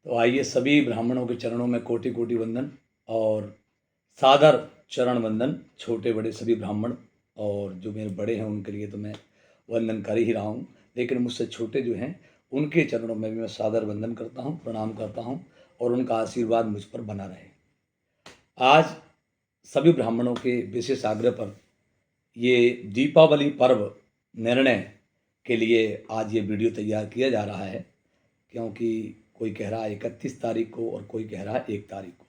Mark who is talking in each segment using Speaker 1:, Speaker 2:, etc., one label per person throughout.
Speaker 1: तो आइए सभी ब्राह्मणों के चरणों में कोटि कोटि वंदन और सादर चरण वंदन। छोटे बड़े सभी ब्राह्मण और जो मेरे बड़े हैं उनके लिए तो मैं वंदन कर ही रहा हूँ, लेकिन मुझसे छोटे जो हैं उनके चरणों में भी मैं सादर वंदन करता हूँ, प्रणाम करता हूँ और उनका आशीर्वाद मुझ पर बना रहे। आज सभी ब्राह्मणों के विशेष आग्रह पर ये दीपावली पर्व निर्णय के लिए आज ये वीडियो तैयार किया जा रहा है, क्योंकि कोई कह रहा है 31 तारीख को और कोई कह रहा है 1 तारीख को।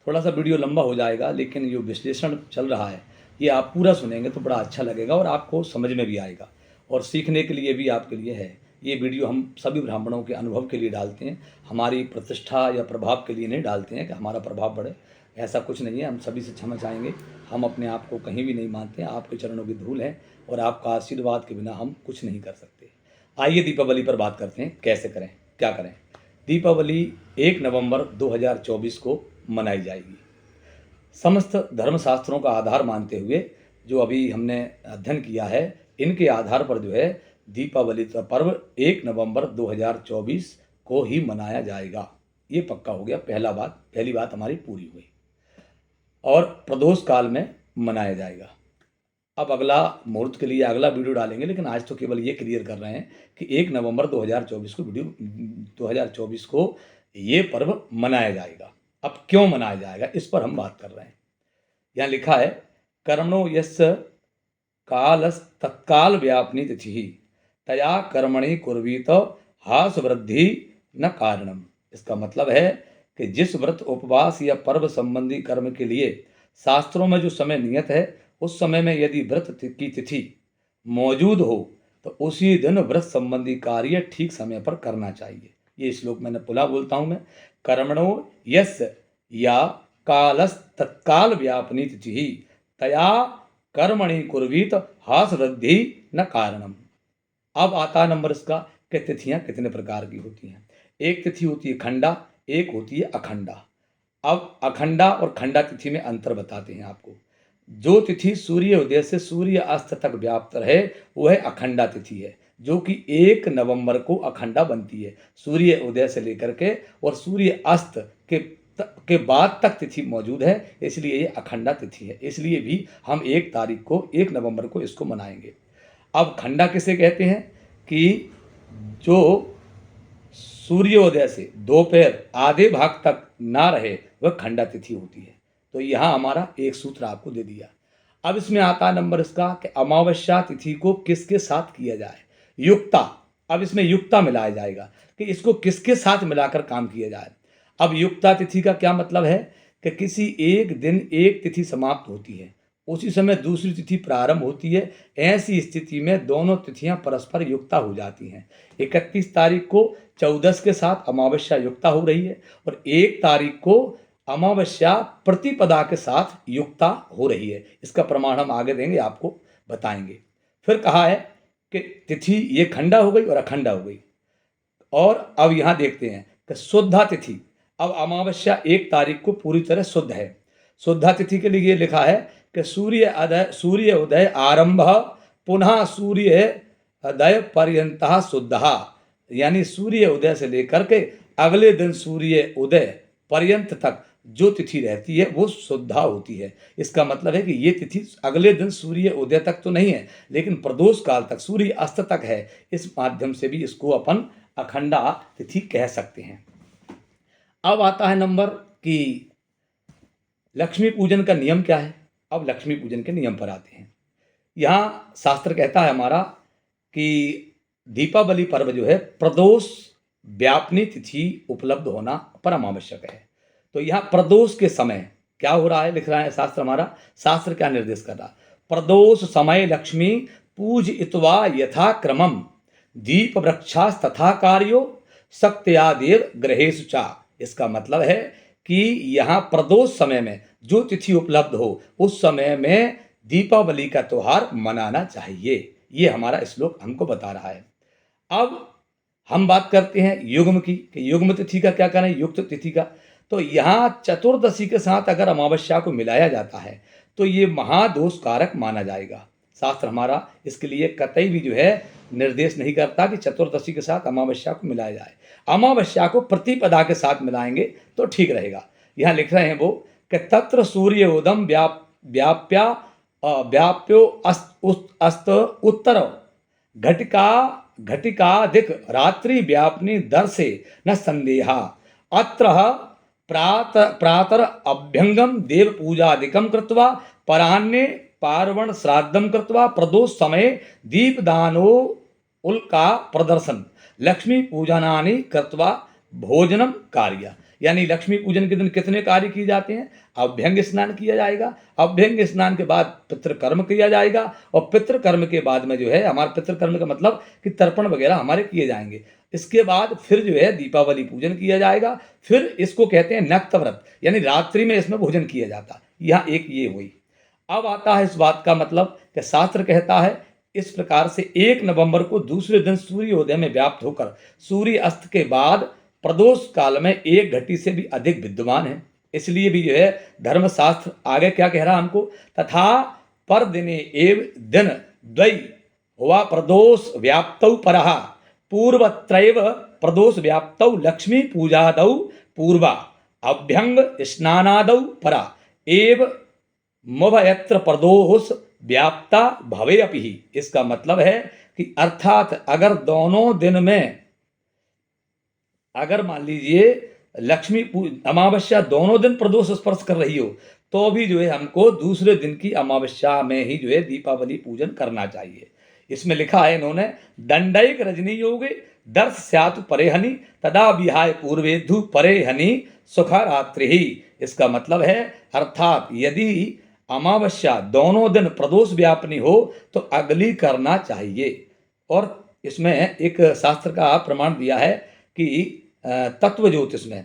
Speaker 1: थोड़ा सा वीडियो लंबा हो जाएगा, लेकिन जो विश्लेषण चल रहा है ये आप पूरा सुनेंगे तो बड़ा अच्छा लगेगा और आपको समझ में भी आएगा और सीखने के लिए भी आपके लिए है। ये वीडियो हम सभी ब्राह्मणों के अनुभव के लिए डालते हैं, हमारी प्रतिष्ठा या प्रभाव के लिए नहीं डालते हैं कि हमारा प्रभाव बढ़े। ऐसा कुछ नहीं है, हम सभी से क्षमा चाहेंगे। हम अपने आप को कहीं भी नहीं मानते हैं, आपके चरणों की धूल है और आपका आशीर्वाद के बिना हम कुछ नहीं कर सकते। आइए दीपावली पर बात करते हैं, कैसे करें, क्या करें। दीपावली 1 नवंबर 2024 को मनाई जाएगी। समस्त धर्मशास्त्रों का आधार मानते हुए जो अभी हमने अध्ययन किया है, इनके आधार पर जो है दीपावली का पर्व 1 नवंबर 2024 को ही मनाया जाएगा। ये पक्का हो गया, पहली बात हमारी पूरी हुई और प्रदोष काल में मनाया जाएगा। अब अगला मुहूर्त के लिए अगला वीडियो डालेंगे, लेकिन आज तो केवल ये क्लियर कर रहे हैं कि 1 नवंबर 2024 को ये पर्व मनाया जाएगा। अब क्यों मनाया जाएगा इस पर हम बात कर रहे हैं। यहाँ लिखा है कर्मणो यस्य कालस तत्काल व्यापनी तिथि तया कर्मणि कुर्वीत हास वृद्धि न कारणम। इसका मतलब है कि जिस व्रत उपवास या पर्व संबंधी कर्म के लिए शास्त्रों में जो समय नियत है, उस समय में यदि व्रत की तिथि मौजूद हो तो उसी दिन व्रत संबंधी कार्य ठीक समय पर करना चाहिए। ये श्लोक मैंने पुनः बोलता हूँ मैं। कर्मणो यस्य या कालस तत्काल व्यापनी तिथि तया कर्मणि कुर्वीत हास वृद्धि न कारणम। अब आता नंबर इसका कि तिथियां कितने प्रकार की होती हैं। एक तिथि होती है खंडा, एक होती है अखंडा। अब अखंडा और खंडा तिथि में अंतर बताते हैं आपको। जो तिथि सूर्य उदय से सूर्य अस्त तक व्याप्त रहे वह अखंडा तिथि है, जो कि 1 नवंबर को अखंडा बनती है। सूर्य उदय से लेकर के और सूर्य अस्त के बाद तक तिथि मौजूद है, इसलिए ये अखंडा तिथि है। इसलिए भी हम 1 तारीख को 1 नवंबर को इसको मनाएंगे। अब खंडा किसे कहते हैं कि जो सूर्योदय से दोपहर आधे भाग तक ना रहे वह खंडा तिथि होती है। तो यहाँ हमारा एक सूत्र आपको दे दिया। अब इसमें आता नंबर इसका कि अमावस्या तिथि को किसके साथ किया जाए। युक्ता। अब इसमें युक्ता मिलाया जाएगा कि इसको किसके साथ मिलाकर काम किया जाए। अब युक्ता तिथि का क्या मतलब है कि किसी एक दिन एक तिथि समाप्त होती है, उसी समय दूसरी तिथि प्रारंभ होती है। ऐसी स्थिति में दोनों तिथियां परस्पर युक्ता हो जाती हैं। 31 तारीख को 14 के साथ अमावस्या युक्ता हो रही है और 1 तारीख को अमावस्या प्रतिपदा के साथ युक्ता हो रही है। इसका प्रमाण हम आगे देंगे, आपको बताएंगे। फिर कहा है कि तिथि ये खंडा हो गई और अखंडा हो गई। और अब यहाँ देखते हैं कि शुद्धा तिथि। अब अमावस्या 1 तारीख को पूरी तरह शुद्ध है। शुद्धा तिथि के लिए लिखा है कि सूर्य उदय आरंभ पुनः सूर्य उदय पर्यंतः शुद्धः, यानी सूर्य उदय से लेकर के अगले दिन सूर्य उदय पर्यंत तक जो तिथि रहती है वो शुद्धा होती है। इसका मतलब है कि ये तिथि अगले दिन सूर्य उदय तक तो नहीं है, लेकिन प्रदोष काल तक सूर्य अस्त तक है। इस माध्यम से भी इसको अपन अखंडा तिथि कह सकते हैं। अब आता है नंबर कि लक्ष्मी पूजन का नियम क्या है। अब लक्ष्मी पूजन के नियम पर आते हैं। यहाँ शास्त्र कहता है हमारा कि दीपावली पर्व जो है प्रदोष व्यापनी तिथि उपलब्ध होना परम आवश्यक है। तो यहाँ प्रदोष के समय क्या हो रहा है, लिख रहा है शास्त्र हमारा। शास्त्र क्या निर्देश कर रहा है, प्रदोष समय लक्ष्मी पूजयित्वा यथा क्रमम दीप वृक्षास तथा कार्यो शक्त्यादेव ग्रहेषु चा। इसका मतलब है कि यहाँ प्रदोष समय में जो तिथि उपलब्ध हो उस समय में दीपावली का त्यौहार मनाना चाहिए। ये हमारा श्लोक हमको बता रहा है। अब हम बात करते हैं युग्म की कि युग्म तिथि का क्या करें, युक्त तिथि का। तो यहाँ चतुर्दशी के साथ अगर अमावस्या को मिलाया जाता है तो ये महादोष कारक माना जाएगा। शास्त्र हमारा इसके लिए कतई भी जो है निर्देश नहीं करता कि चतुर्दशी के साथ अमावस्या को मिलाया जाए। अमावस्या को प्रतिपदा के साथ मिलाएंगे तो ठीक रहेगा। यहाँ लिख रहे हैं वो कि तत्र सूर्य उदम व्याप्यो अस्त उत्तर घटिका घटिकाधिक रात्रि व्यापनी दर से न संदेहा अत्र प्रातर अभ्यंगम देव पूजादिकम कृत्वा परान्ने पार्वण श्राद्धम कृत्वा प्रदोष समय दीपदानो उल्का प्रदर्शन लक्ष्मी पूजनानि कृत्वा भोजनम कार्य। यानी लक्ष्मी पूजन के दिन कितने कार्य किए जाते हैं? अभ्यंग स्नान किया जाएगा, अभ्यंग स्नान के बाद पितृकर्म किया जाएगा, और पितृकर्म के बाद में जो है हमारे पितृकर्म का मतलब कि तर्पण वगैरह हमारे किए जाएंगे। इसके बाद फिर जो है दीपावली पूजन किया जाएगा। फिर इसको कहते हैं नक्त व्रत, यानी रात्रि में इसमें भोजन किया जाता। यहाँ एक ये हुई। अब आता है इस बात का मतलब कि शास्त्र कहता है इस प्रकार से 1 नवंबर को दूसरे दिन सूर्योदय में व्याप्त होकर सूर्य अस्त के बाद प्रदोष काल में 1 घटी से भी अधिक विद्यमान है। इसलिए भी जो है धर्मशास्त्र आगे क्या कह रहा हमको, तथा पर दिने एव दिन द्वय हुआ प्रदोष व्याप्तौ परहा पूर्वत्रैव प्रदोष व्याप्तौ लक्ष्मी पूजादौ पूर्वा अभ्यंग स्नानादौ परा एव मभयत्र प्रदोष व्याप्ता भवे अपि ही। इसका मतलब है कि अर्थात अगर दोनों दिन में, अगर मान लीजिए लक्ष्मी अमावस्या दोनों दिन प्रदोष स्पर्श कर रही हो तो भी जो है हमको दूसरे दिन की अमावस्या में ही जो है दीपावली पूजन करना चाहिए। इसमें लिखा है इन्होंने दंडैक रजनी योगे दर्श स्यात् परेहनि तदा विहाय पूर्वेधु परेहनि सुखा रात्रि ही। इसका मतलब है अर्थात यदि अमावस्या दोनों दिन प्रदोष व्यापनी हो तो अगली करना चाहिए। और इसमें एक शास्त्र का प्रमाण दिया है कि तत्व ज्योतिष में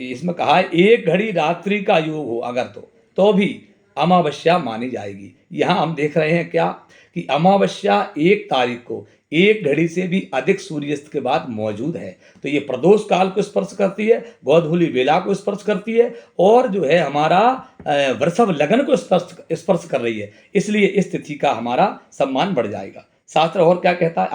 Speaker 1: इसमें कहा है 1 घड़ी रात्रि का योग हो अगर तो भी अमावस्या मानी जाएगी। यहाँ हम देख रहे हैं क्या कि अमावस्या 1 तारीख को 1 घड़ी से भी अधिक सूर्यास्त के बाद मौजूद है। तो ये प्रदोष काल को स्पर्श करती है, गोधूली बेला को स्पर्श करती है, और जो है हमारा वृषभ लगन को स्पर्श कर रही है। इसलिए इस तिथि का हमारा सम्मान बढ़ जाएगा। शास्त्र और क्या कहता है,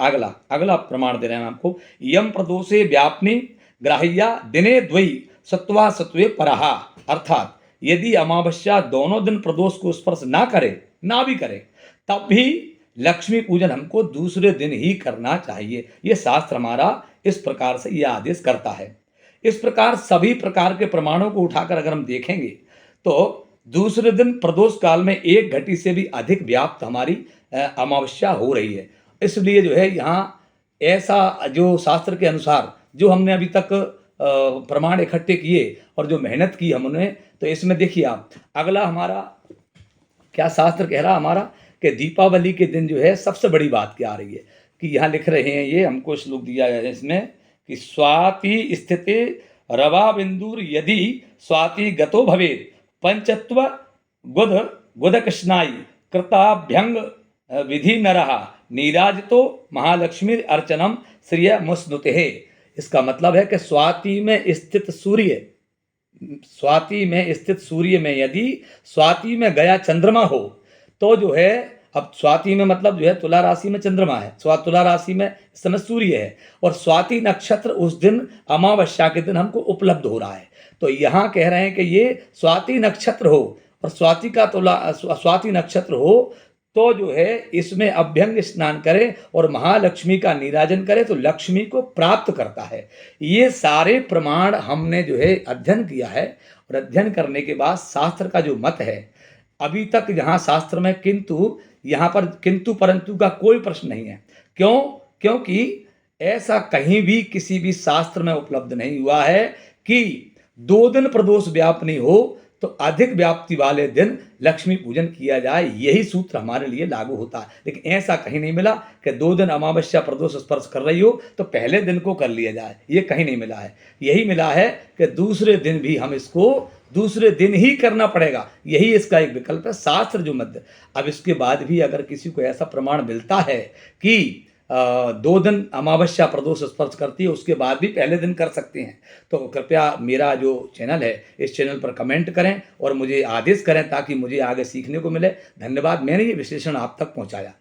Speaker 1: अगला प्रमाण दे रहे हैं आपको। यम प्रदोषे व्यापनी ग्राह्या दिने द्वयी सत्वा सत्वे परहा। अर्थात यदि अमावस्या दोनों दिन प्रदोष को स्पर्श ना भी करे तब भी लक्ष्मी पूजन हमको दूसरे दिन ही करना चाहिए। ये शास्त्र हमारा इस प्रकार से यह आदेश करता है। इस प्रकार सभी प्रकार के प्रमाणों को उठाकर अगर हम देखेंगे तो दूसरे दिन प्रदोष काल में 1 घटी से भी अधिक व्याप्त हमारी अमावस्या हो रही है। इसलिए जो है यहाँ ऐसा जो शास्त्र के अनुसार जो हमने अभी तक प्रमाण इकट्ठे किए और जो मेहनत की हमने, तो इसमें देखिए आप अगला हमारा क्या शास्त्र कह रहा हमारा कि दीपावली के दिन जो है सबसे बड़ी बात क्या आ रही है कि यहाँ लिख रहे हैं, ये हमको श्लोक दिया है इसमें कि स्वाति स्थिति रवा बिंदुर यदि स्वाति गतो भवेद पंचत्व गुद कृष्णाई कृताभ्यंग विधि नरहा नीराजतो महालक्ष्मी अर्चनम श्रिय मुस्नुते। इसका मतलब है कि स्वाति में स्थित सूर्य में यदि स्वाति में गया चंद्रमा हो तो जो है, अब स्वाति में मतलब जो है तुला राशि में चंद्रमा है, तुला राशि में इस समय सूर्य है, और स्वाति नक्षत्र उस दिन अमावस्या के दिन हमको उपलब्ध हो रहा है। तो यहाँ कह रहे हैं कि ये स्वाति नक्षत्र हो और स्वाति नक्षत्र हो तो जो है इसमें अभ्यंग स्नान करे और महालक्ष्मी का नीराजन करे तो लक्ष्मी को प्राप्त करता है। ये सारे प्रमाण हमने जो है अध्ययन किया है, और अध्ययन करने के बाद शास्त्र का जो मत है, अभी तक यहाँ शास्त्र में यहाँ पर किंतु परंतु का कोई प्रश्न नहीं है। क्योंकि ऐसा कहीं भी किसी भी शास्त्र में उपलब्ध नहीं हुआ है कि 2 दिन प्रदोष व्यापनी हो तो अधिक व्याप्ति वाले दिन लक्ष्मी पूजन किया जाए। यही सूत्र हमारे लिए लागू होता है। लेकिन ऐसा कहीं नहीं मिला कि 2 दिन अमावस्या प्रदोष स्पर्श कर रही हो तो पहले दिन को कर लिया जाए, ये कहीं नहीं मिला है। यही मिला है कि दूसरे दिन भी हम इसको दूसरे दिन ही करना पड़ेगा, यही इसका एक विकल्प है शास्त्र जो मध्य। अब इसके बाद भी अगर किसी को ऐसा प्रमाण मिलता है कि 2 दिन अमावस्या प्रदोष स्पर्श करती है उसके बाद भी पहले दिन कर सकते हैं, तो कृपया मेरा जो चैनल है इस चैनल पर कमेंट करें और मुझे आदेश करें ताकि मुझे आगे सीखने को मिले। धन्यवाद, मैंने ये विश्लेषण आप तक पहुंचाया।